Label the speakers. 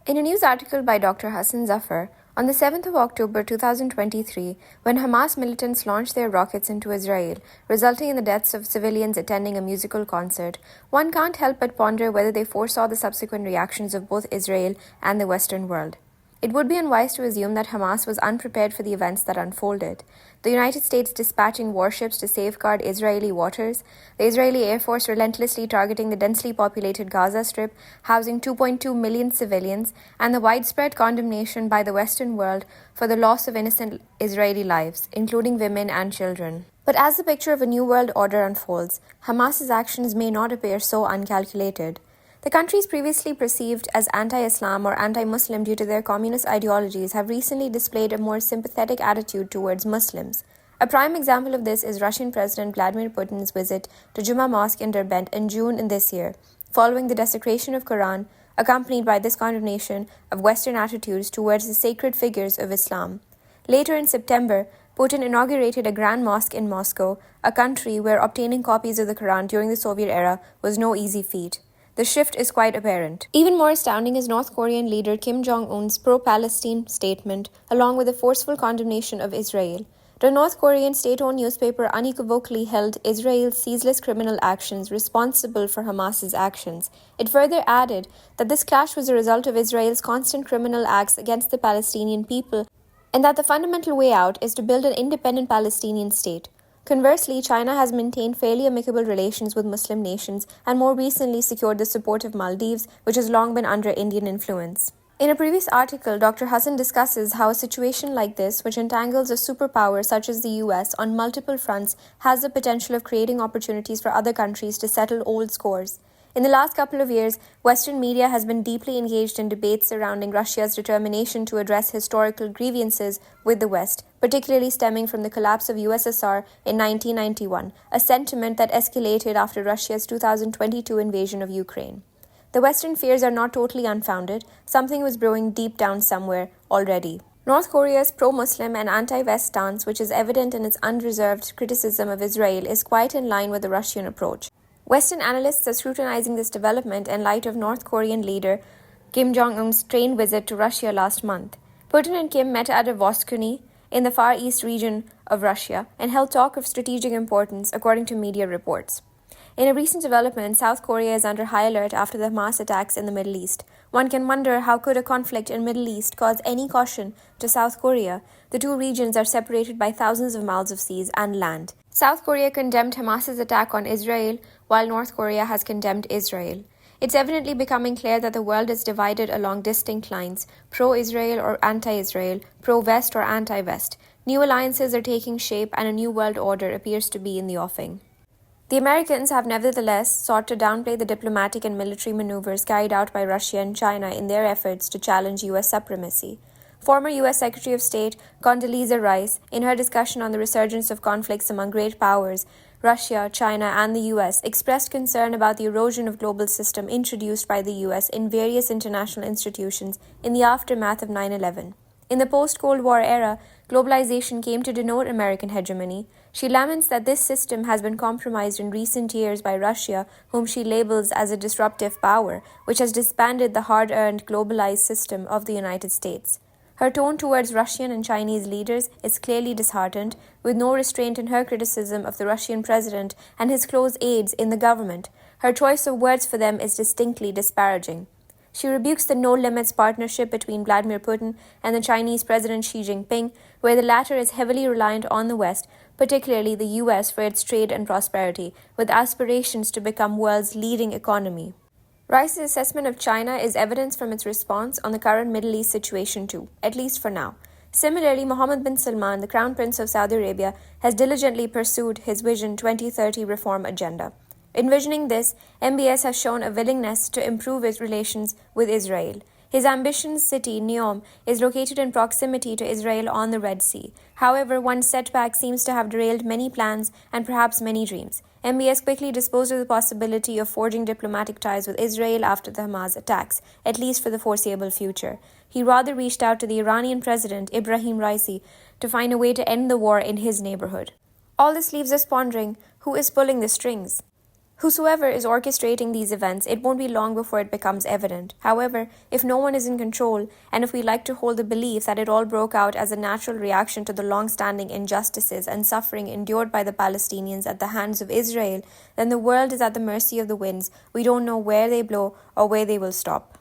Speaker 1: In a news article by Dr. Hassan Zafar, on the 7th of October 2023, when Hamas militants launched their rockets into Israel, resulting in the deaths of civilians attending a musical concert, one can't help but ponder whether they foresaw the subsequent reactions of both Israel and the Western world. It would be unwise to assume that Hamas was unprepared for the events that unfolded. The United States dispatching warships to safeguard Israeli waters, the Israeli Air Force relentlessly targeting the densely populated Gaza Strip, housing 2.2 million civilians, and the widespread condemnation by the Western world for the loss of innocent Israeli lives, including women and children. But as the picture of a new world order unfolds, Hamas's actions may not appear so uncalculated. The countries previously perceived as anti-Islam or anti-Muslim due to their communist ideologies have recently displayed a more sympathetic attitude towards Muslims. A prime example of this is Russian President Vladimir Putin's visit to Jummah Mosque in Derbent in June in this year, following the desecration of Quran, accompanied by this condemnation of Western attitudes towards the sacred figures of Islam. Later in September, Putin inaugurated a grand mosque in Moscow, a country where obtaining copies of the Quran during the Soviet era was no easy feat. The shift is quite apparent. Even more astounding is North Korean leader Kim Jong-un's pro-Palestine statement, along with a forceful condemnation of Israel. The North Korean state-owned newspaper unequivocally held Israel's ceaseless criminal actions responsible for Hamas's actions. It further added that this clash was a result of Israel's constant criminal acts against the Palestinian people, and that the fundamental way out is to build an independent Palestinian state. Conversely, China has maintained fairly amicable relations with Muslim nations and more recently secured the support of Maldives, which has long been under Indian influence. In a previous article, Dr. Hassan discusses how a situation like this, which entangles a superpower such as the US on multiple fronts, has the potential of creating opportunities for other countries to settle old scores. In the last couple of years, Western media has been deeply engaged in debates surrounding Russia's determination to address historical grievances with the West, particularly stemming from the collapse of USSR in 1991, a sentiment that escalated after Russia's 2022 invasion of Ukraine. The Western fears are not totally unfounded. Something was brewing deep down somewhere already. North Korea's pro-Muslim and anti-West stance, which is evident in its unreserved criticism of Israel, is quite in line with the Russian approach. Western analysts are scrutinizing this development in light of North Korean leader Kim Jong-un's train visit to Russia last month. Putin and Kim met at a Voskuni in the Far East region of Russia and held talk of strategic importance, according to media reports. In a recent development, South Korea is under high alert after the Hamas attacks in the Middle East. One can wonder how could a conflict in the Middle East cause any caution to South Korea? The two regions are separated by thousands of miles of seas and land. South Korea condemned Hamas's attack on Israel, while North Korea has condemned Israel. It's evidently becoming clear that the world is divided along distinct lines, pro-Israel or anti-Israel, pro-West or anti-West. New alliances are taking shape and a new world order appears to be in the offing. The Americans have nevertheless sought to downplay the diplomatic and military maneuvers carried out by Russia and China in their efforts to challenge U.S. supremacy. Former U.S. Secretary of State Condoleezza Rice, in her discussion on the resurgence of conflicts among great powers, Russia, China, and the U.S., expressed concern about the erosion of global system introduced by the U.S. in various international institutions in the aftermath of 9/11. In the post-Cold War era, globalization came to denote American hegemony. She laments that this system has been compromised in recent years by Russia, whom she labels as a disruptive power, which has disbanded the hard-earned globalized system of the United States. Her tone towards Russian and Chinese leaders is clearly disheartened, with no restraint in her criticism of the Russian president and his close aides in the government. Her choice of words for them is distinctly disparaging. She rebukes the no-limits partnership between Vladimir Putin and the Chinese President Xi Jinping, where the latter is heavily reliant on the West, particularly the US, for its trade and prosperity, with aspirations to become world's leading economy. Rice's assessment of China is evidence from its response on the current Middle East situation too, at least for now. Similarly, Mohammed bin Salman, the Crown Prince of Saudi Arabia, has diligently pursued his Vision 2030 reform agenda. Envisioning this, MBS has shown a willingness to improve its relations with Israel. His ambitious city, Neom, is located in proximity to Israel on the Red Sea. However, one setback seems to have derailed many plans and perhaps many dreams. MBS quickly disposed of the possibility of forging diplomatic ties with Israel after the Hamas attacks, at least for the foreseeable future. He rather reached out to the Iranian president, Ibrahim Raisi, to find a way to end the war in his neighborhood. All this leaves us pondering, who is pulling the strings? Whosoever is orchestrating these events, it won't be long before it becomes evident. However, if no one is in control, and if we like to hold the belief that it all broke out as a natural reaction to the long-standing injustices and suffering endured by the Palestinians at the hands of Israel, then the world is at the mercy of the winds. We don't know where they blow or where they will stop.